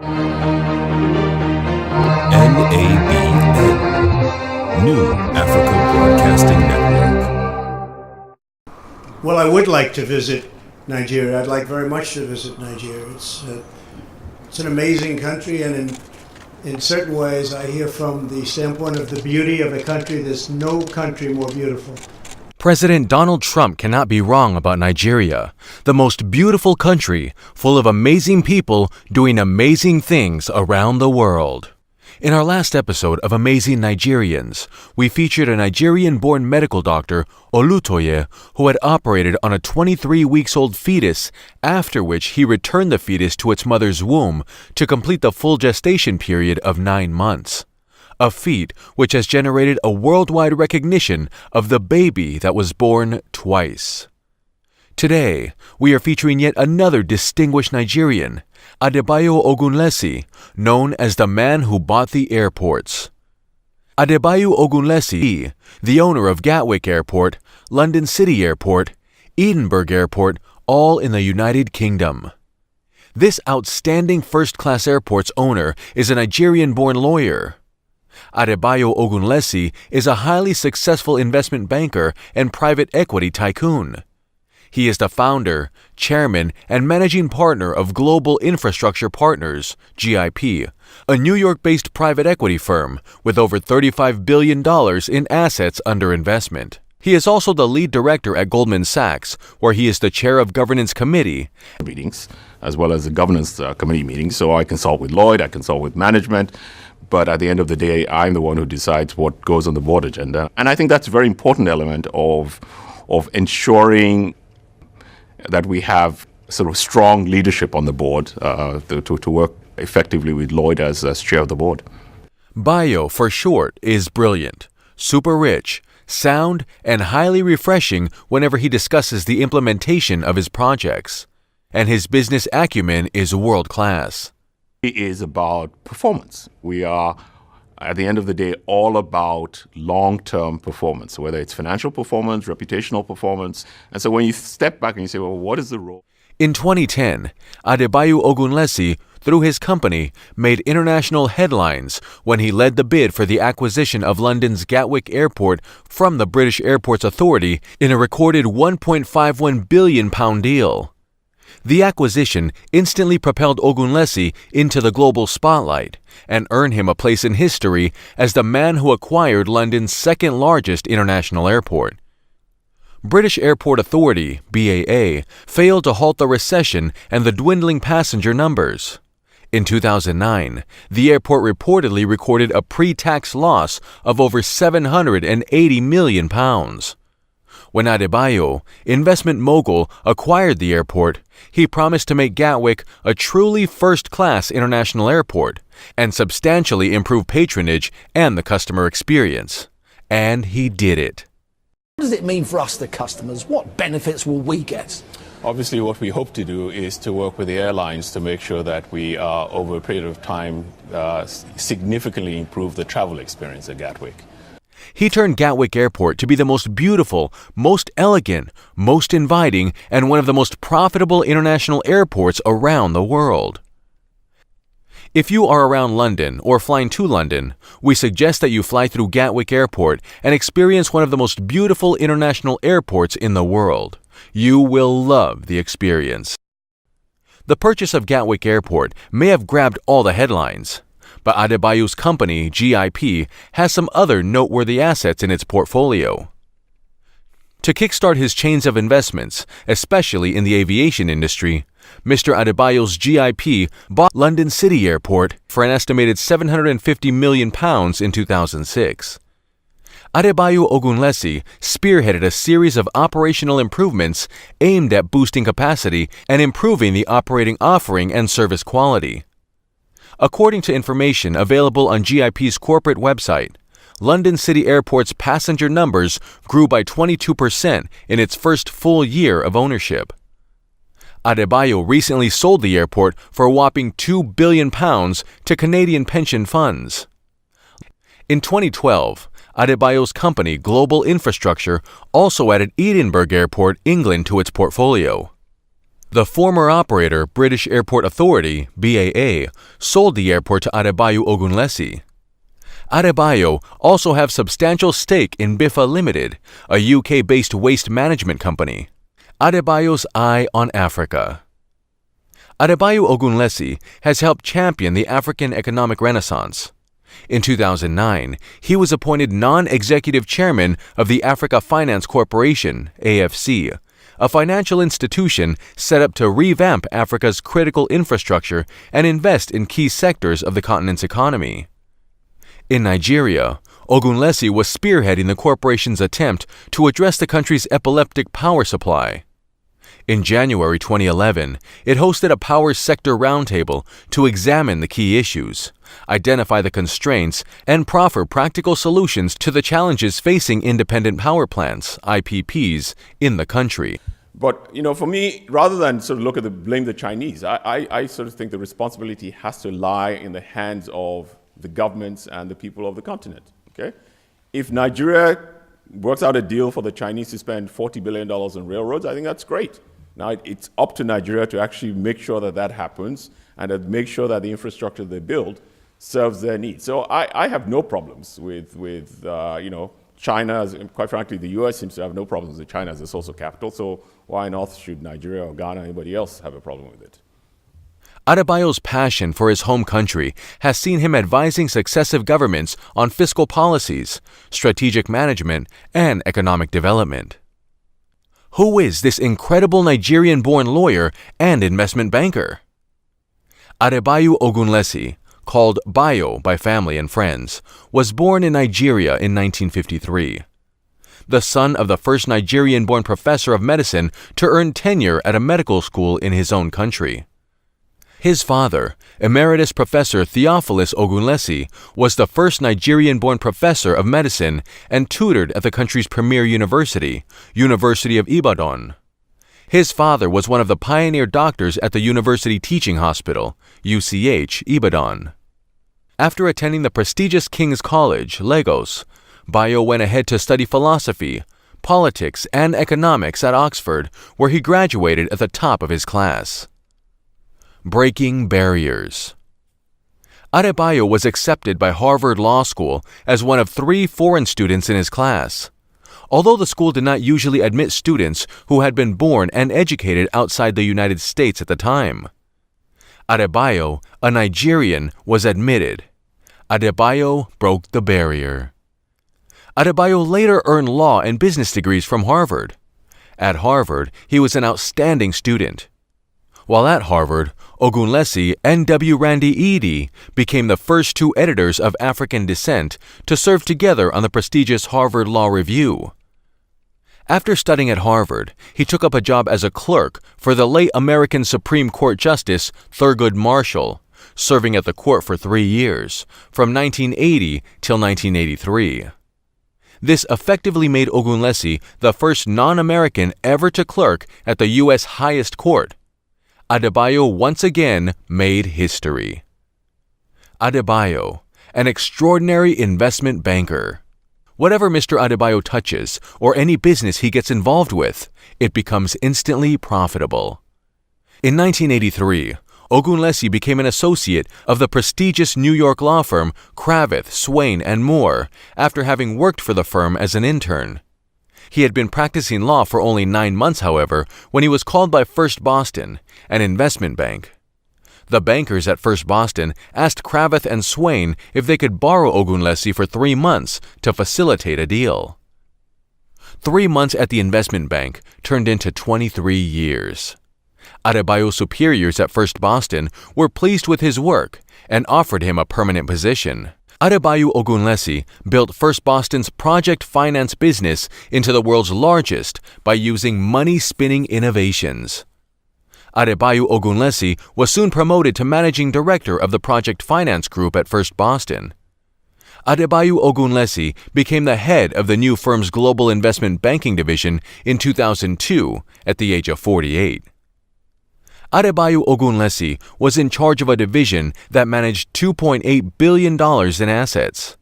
NABN, New Africa Broadcasting Network. Well, I would like to visit Nigeria. I'd like very much to visit Nigeria. It's an amazing country, and in certain ways, I hear from the standpoint of the beauty of a country, there's no country more beautiful. President Donald Trump cannot be wrong about Nigeria, the most beautiful country, full of amazing people doing amazing things around the world. In our last episode of Amazing Nigerians, we featured a Nigerian-born medical doctor, Olutoye, who had operated on a 23-weeks-old fetus, after which he returned the fetus to its mother's womb to complete the full gestation period of 9 months. A feat which has generated a worldwide recognition of the baby that was born twice. Today, we are featuring yet another distinguished Nigerian, Adebayo Ogunlesi, known as the man who bought the airports. Adebayo Ogunlesi, the owner of Gatwick Airport, London City Airport, Edinburgh Airport, all in the United Kingdom. This outstanding first-class airport's owner is a Nigerian-born lawyer. Adebayo Ogunlesi is a highly successful investment banker and private equity tycoon. He is the founder, chairman, and managing partner of Global Infrastructure Partners, GIP, a New York-based private equity firm with over $35 billion in assets under investment. He is also the lead director at Goldman Sachs, where he is the chair of governance committee meetings, as well as the governance committee meetings. So I consult with Lloyd, I consult with management, but at the end of the day, I'm the one who decides what goes on the board agenda. And I think that's a very important element of ensuring that we have sort of strong leadership on the board to work effectively with Lloyd as chair of the board. Bayo, for short, is brilliant, super rich, sound, and highly refreshing whenever he discusses the implementation of his projects. And his business acumen is world-class. It is about performance. We are, at the end of the day, all about long-term performance, whether it's financial performance, reputational performance. And so when you step back and you say, well, what is the role? In 2010, Adebayo Ogunlesi, through his company, made international headlines when he led the bid for the acquisition of London's Gatwick Airport from the British Airports Authority in a recorded £1.51 billion deal. The acquisition instantly propelled Ogunlesi into the global spotlight and earned him a place in history as the man who acquired London's second-largest international airport. British Airport Authority, BAA, failed to halt the recession and the dwindling passenger numbers. In 2009, the airport reportedly recorded a pre-tax loss of over £780 million. When Adebayo, investment mogul, acquired the airport, he promised to make Gatwick a truly first-class international airport and substantially improve patronage and the customer experience. And he did it. What does it mean for us, the customers? What benefits will we get? Obviously, what we hope to do is to work with the airlines to make sure that we, over a period of time, significantly improve the travel experience at Gatwick. He turned Gatwick Airport to be the most beautiful, most elegant, most inviting, and one of the most profitable international airports around the world. If you are around London or flying to London, we suggest that you fly through Gatwick Airport and experience one of the most beautiful international airports in the world. You will love the experience. The purchase of Gatwick Airport may have grabbed all the headlines, but Adebayo's company, GIP, has some other noteworthy assets in its portfolio. To kickstart his chains of investments, especially in the aviation industry, Mr. Adebayo's GIP bought London City Airport for an estimated £750 million in 2006. Adebayo Ogunlesi spearheaded a series of operational improvements aimed at boosting capacity and improving the operating offering and service quality. According to information available on GIP's corporate website, London City Airport's passenger numbers grew by 22% in its first full year of ownership. Adebayo recently sold the airport for a whopping £2 billion to Canadian pension funds. In 2012, Adebayo's company, Global Infrastructure, also added Edinburgh Airport, England, to its portfolio. The former operator, British Airport Authority, BAA, sold the airport to Adebayo Ogunlesi. Adebayo also have substantial stake in Biffa Limited, a UK-based waste management company. Adebayo's eye on Africa. Adebayo Ogunlesi has helped champion the African economic renaissance. In 2009, he was appointed non-executive chairman of the Africa Finance Corporation, AFC, a financial institution set up to revamp Africa's critical infrastructure and invest in key sectors of the continent's economy. In Nigeria, Ogunlesi was spearheading the corporation's attempt to address the country's epileptic power supply. In January 2011, it hosted a power sector roundtable to examine the key issues, identify the constraints, and proffer practical solutions to the challenges facing independent power plants, IPPs, in the country. But, for me, rather than sort of blame the Chinese, I sort of think the responsibility has to lie in the hands of the governments and the people of the continent, okay? If Nigeria works out a deal for the Chinese to spend $40 billion on railroads, I think that's great. Now, it's up to Nigeria to actually make sure that happens and to make sure that the infrastructure they build serves their needs. So I have no problems with China. Quite frankly, the U.S. seems to have no problems with China as a source of capital. So why on earth should Nigeria or Ghana or anybody else have a problem with it? Adebayo's passion for his home country has seen him advising successive governments on fiscal policies, strategic management, and economic development. Who is this incredible Nigerian-born lawyer and investment banker? Adebayo Ogunlesi, called Bayo by family and friends, was born in Nigeria in 1953. The son of the first Nigerian-born professor of medicine to earn tenure at a medical school in his own country. His father, Emeritus Professor Theophilus Ogunlesi, was the first Nigerian-born professor of medicine and tutored at the country's premier university, University of Ibadan. His father was one of the pioneer doctors at the University Teaching Hospital, UCH, Ibadan. After attending the prestigious King's College, Lagos, Bayo went ahead to study philosophy, politics, and economics at Oxford, where he graduated at the top of his class. Breaking barriers. Adebayo was accepted by Harvard Law School as one of 3 foreign students in his class. Although the school did not usually admit students who had been born and educated outside the United States at the time. Adebayo, a Nigerian, was admitted. Adebayo broke the barrier. Adebayo later earned law and business degrees from Harvard. At Harvard, he was an outstanding student. While at Harvard, Ogunlesi and W. Randy Edie became the first 2 editors of African descent to serve together on the prestigious Harvard Law Review. After studying at Harvard, he took up a job as a clerk for the late American Supreme Court Justice Thurgood Marshall, serving at the court for 3 years, from 1980 till 1983. This effectively made Ogunlesi the first non-American ever to clerk at the U.S. highest court. Adebayo once again made history. Adebayo, an extraordinary investment banker. Whatever Mr. Adebayo touches, or any business he gets involved with, it becomes instantly profitable. In 1983, Ogunlesi became an associate of the prestigious New York law firm Cravath, Swaine & Moore after having worked for the firm as an intern. He had been practicing law for only 9 months, however, when he was called by First Boston, an investment bank. The bankers at First Boston asked Cravath and Swaine if they could borrow Ogunlesi for 3 months to facilitate a deal. 3 months at the investment bank turned into 23 years. Adebayo's superiors at First Boston were pleased with his work and offered him a permanent position. Adebayo Ogunlesi built First Boston's project finance business into the world's largest by using money-spinning innovations. Adebayo Ogunlesi was soon promoted to managing director of the project finance group at First Boston. Adebayo Ogunlesi became the head of the new firm's global investment banking division in 2002 at the age of 48. Adebayo Ogunlesi was in charge of a division that managed $2.8 billion in assets.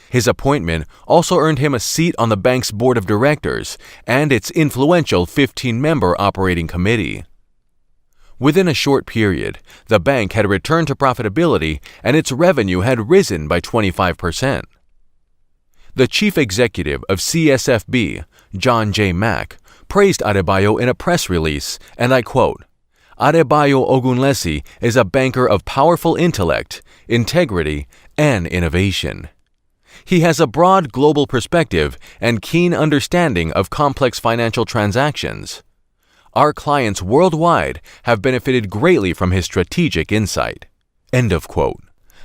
His appointment also earned him a seat on the bank's board of directors and its influential 15-member operating committee. Within a short period, the bank had returned to profitability and its revenue had risen by 25%. The chief executive of CSFB, John J. Mack, praised Adebayo in a press release, and I quote, "Adebayo Ogunlesi is a banker of powerful intellect, integrity, and innovation. He has a broad global perspective and keen understanding of complex financial transactions. Our clients worldwide have benefited greatly from his strategic insight." End of quote.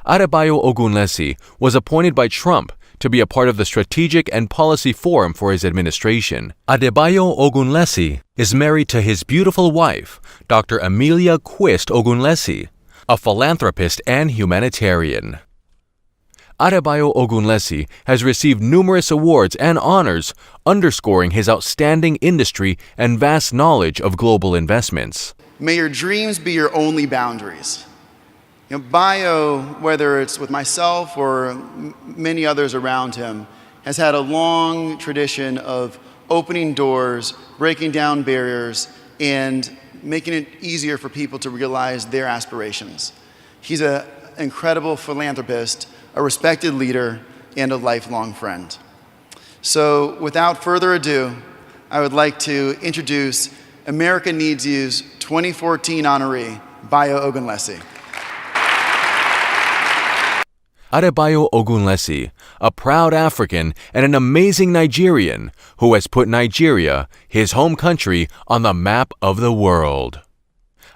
Adebayo Ogunlesi was appointed by Trump to be a part of the Strategic and Policy Forum for his administration. Adebayo Ogunlesi is married to his beautiful wife, Dr. Amelia Quist Ogunlesi, a philanthropist and humanitarian. Adebayo Ogunlesi has received numerous awards and honors, underscoring his outstanding industry and vast knowledge of global investments. May your dreams be your only boundaries. Bayo, whether it's with myself or many others around him, has had a long tradition of opening doors, breaking down barriers, and making it easier for people to realize their aspirations. He's an incredible philanthropist, a respected leader, and a lifelong friend. So without further ado, I would like to introduce America Needs You's 2014 honoree, Bayo Ogunlesi. Adebayo Ogunlesi, a proud African and an amazing Nigerian who has put Nigeria, his home country, on the map of the world.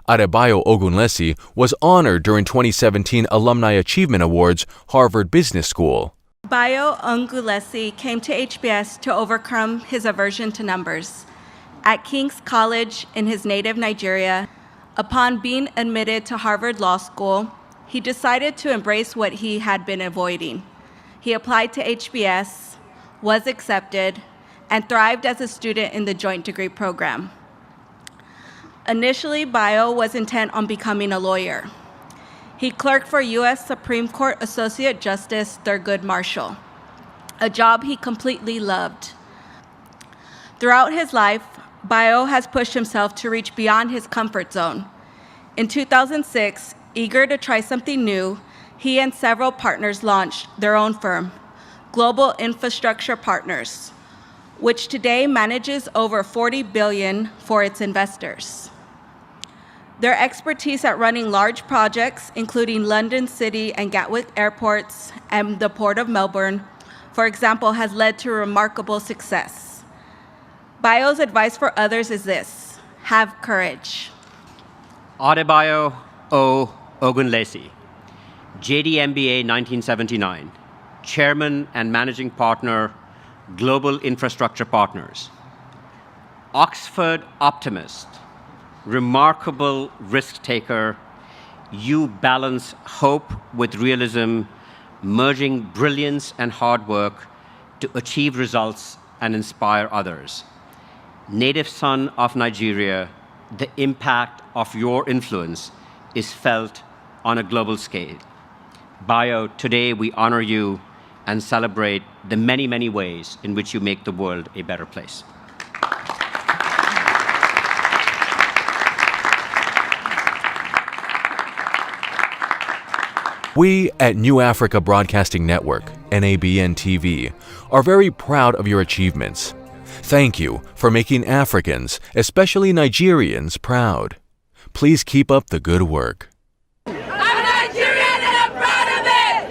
Adebayo Ogunlesi was honored during 2017 Alumni Achievement Awards, Harvard Business School. Bayo Ogunlesi came to HBS to overcome his aversion to numbers. At King's College in his native Nigeria, upon being admitted to Harvard Law School, he decided to embrace what he had been avoiding. He applied to HBS, was accepted, and thrived as a student in the joint degree program. Initially, Bayo was intent on becoming a lawyer. He clerked for U.S. Supreme Court Associate Justice Thurgood Marshall, a job he completely loved. Throughout his life, Bayo has pushed himself to reach beyond his comfort zone. In 2006, eager to try something new, he and several partners launched their own firm, Global Infrastructure Partners, which today manages over $40 billion for its investors. Their expertise at running large projects, including London City and Gatwick airports and the Port of Melbourne, for example, has led to remarkable success. Bayo's advice for others is this: have courage. Adebayo O. Ogunlesi, JD MBA 1979, Chairman and Managing Partner, Global Infrastructure Partners. Oxford optimist, remarkable risk taker, you balance hope with realism, merging brilliance and hard work to achieve results and inspire others. Native son of Nigeria, the impact of your influence is felt on a global scale. Bayo, today we honor you and celebrate the many, many ways in which you make the world a better place. We at New Africa Broadcasting Network, NABN TV, are very proud of your achievements. Thank you for making Africans, especially Nigerians, proud. Please keep up the good work. I'm Nigerian and I'm proud of it!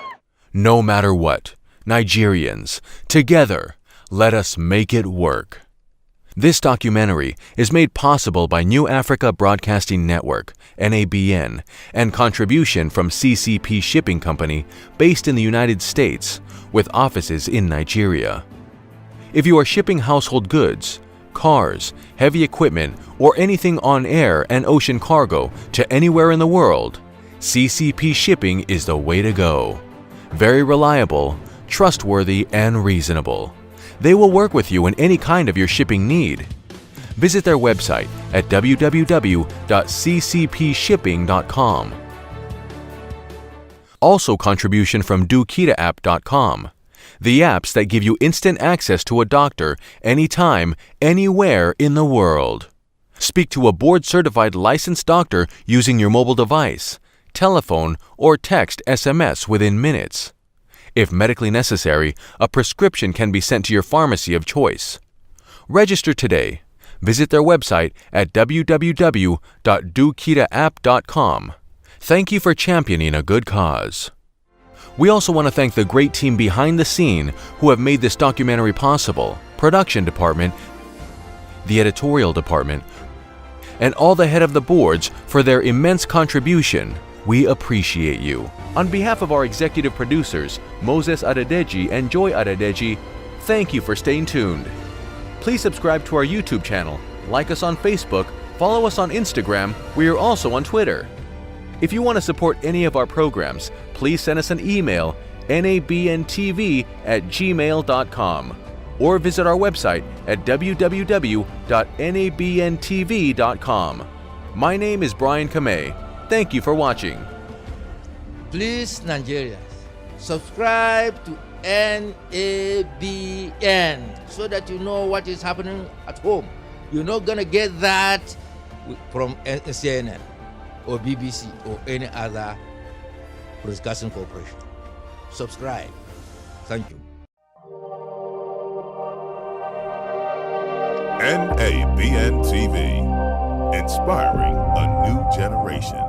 Woo! No matter what, Nigerians, together, let us make it work. This documentary is made possible by New Africa Broadcasting Network, NABN, and contribution from CCP Shipping Company based in the United States with offices in Nigeria. If you are shipping household goods, cars, heavy equipment, or anything on air and ocean cargo to anywhere in the world, CCP Shipping is the way to go. Very reliable, trustworthy, and reasonable. They will work with you in any kind of your shipping need. Visit their website at www.ccpshipping.com. Also contribution from dokitaapp.com, the apps that give you instant access to a doctor anytime, anywhere in the world. Speak to a board-certified licensed doctor using your mobile device, telephone, or text SMS within minutes. If medically necessary, a prescription can be sent to your pharmacy of choice. Register today. Visit their website at www.dokitaapp.com. Thank you for championing a good cause. We also want to thank the great team behind the scene who have made this documentary possible: production department, the editorial department, and all the head of the boards for their immense contribution. We appreciate you. On behalf of our executive producers, Moses Adedeji and Joy Adedeji, thank you for staying tuned. Please subscribe to our YouTube channel, like us on Facebook, follow us on Instagram. We are also on Twitter. If you want to support any of our programs, please send us an email, nabntv@gmail.com, or visit our website at www.nabntv.com. My name is Brian Kamei. Thank you for watching. Please, Nigerians, subscribe to NABN so that you know what is happening at home. You're not going to get that from CNN or BBC or any other broadcasting corporation. Subscribe. Thank you. NABN TV, inspiring a new generation.